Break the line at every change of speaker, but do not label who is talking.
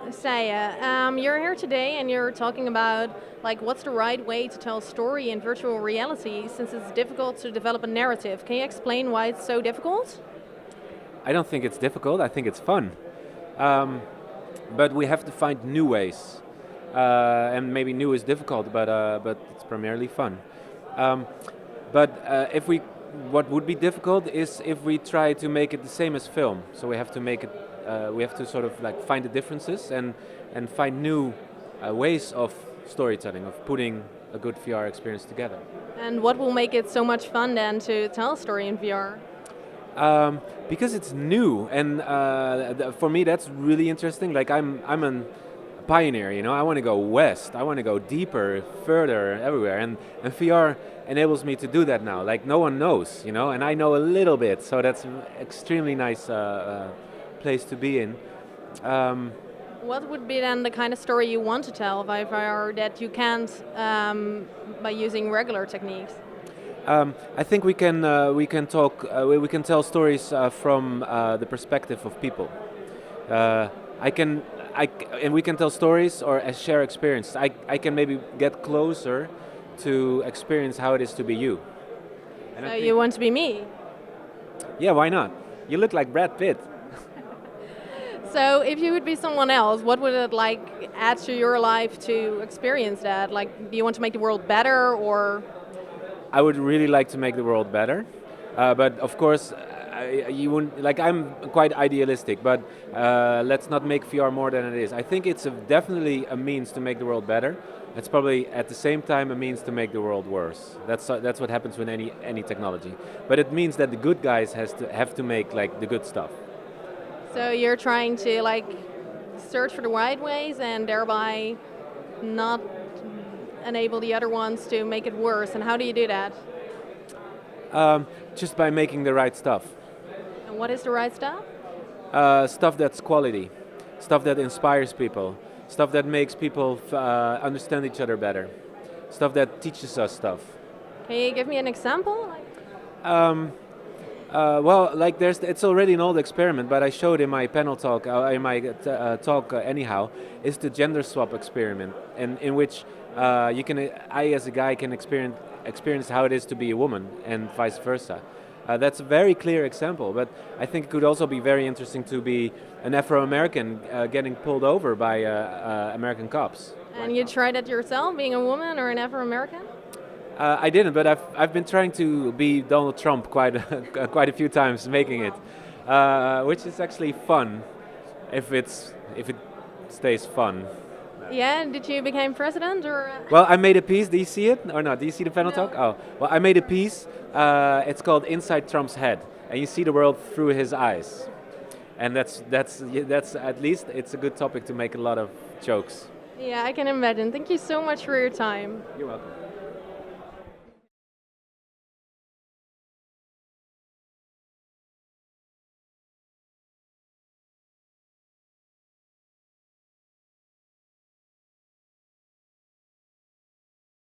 Saya, you're here today and you're talking about like what's the right way to tell a story in virtual reality since it's difficult to develop a narrative. Can you explain why it's so difficult?
I don't think it's difficult. I think it's fun. Um, but we have to find new ways, and maybe new is difficult, but it's primarily fun. Um, but if we, what would be difficult is if we try to make it the same as film. So we have to make it. We have to sort of like find the differences and find new ways of storytelling, of putting a good VR experience together.
And what will make it so much fun then to tell a story in VR?
Because it's new, and for me that's really interesting. Like I'm a pioneer, you know. I want to go west. I want to go deeper, further, everywhere, and VR enables me to do that now. Like no one knows, you know, and I know a little bit, so that's an extremely nice place to be in. Um,
What would be then the kind of story you want to tell by VR that you can't by using regular techniques?
I think we can tell stories from the perspective of people. Uh, I can and we can tell stories or share experience. I can maybe get closer to experience how it is to be you. And
So
I
you
think,
want to be me?
yeah, why not? You look like Brad Pitt.
So if you would be someone else, what would it like add to your life to experience that? Like, do you want to make the world better or?
I would really like to make the world better, but of course, you wouldn't like. I'm quite idealistic, but let's not make VR more than it is. I think it's definitely a means to make the world better. It's probably at the same time a means to make the world worse. That's what happens with any technology. But it means that the good guys have to make like the good stuff.
So you're trying to like search for the right ways and thereby not enable the other ones to make it worse. And how do you do that?
Just by making the right stuff.
And what is the right stuff?
Stuff that's quality, stuff that inspires people, stuff that makes people understand each other better, stuff that teaches us stuff.
Can you give me an example?
Um, well, like it's already an old experiment, but I showed in my panel talk, in my talk anyhow, is the gender swap experiment, in which I as a guy can experience how it is to be a woman and vice versa. That's a very clear example, but I think it could also be very interesting to be an Afro-American getting pulled over by American cops.
And you tried it yourself, being a woman or an Afro-American?
I didn't, but I've been trying to be Donald Trump quite a few times, making it, which is actually fun, if it stays fun.
Yeah, did you become president or?
Well, I made a piece. Do you see it or not? Do you see the panel
No.
talk? Oh, well, I made a piece. It's called "Inside Trump's Head," and you see the world through his eyes, and that's at least it's a good topic to make a lot of jokes.
Yeah, I can imagine. Thank you so much for your time.
You're welcome.